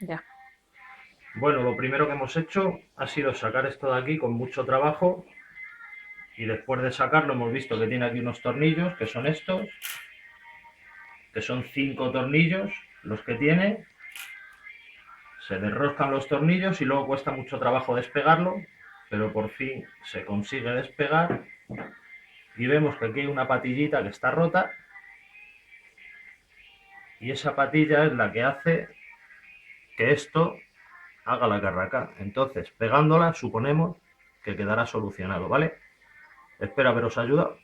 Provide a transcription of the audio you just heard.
Ya. Bueno, lo primero que hemos hecho ha sido sacar esto de aquí con mucho trabajo y después de sacarlo hemos visto que tiene aquí unos tornillos, que son estos, que son 5 tornillos los que tiene. Se desroscan los tornillos y luego cuesta mucho trabajo despegarlo, pero por fin se consigue despegar y vemos que aquí hay una patillita que está rota y esa patilla es la que hace que esto haga la carraca. Entonces, pegándola, suponemos que quedará solucionado, ¿vale? Espero haberos ayudado.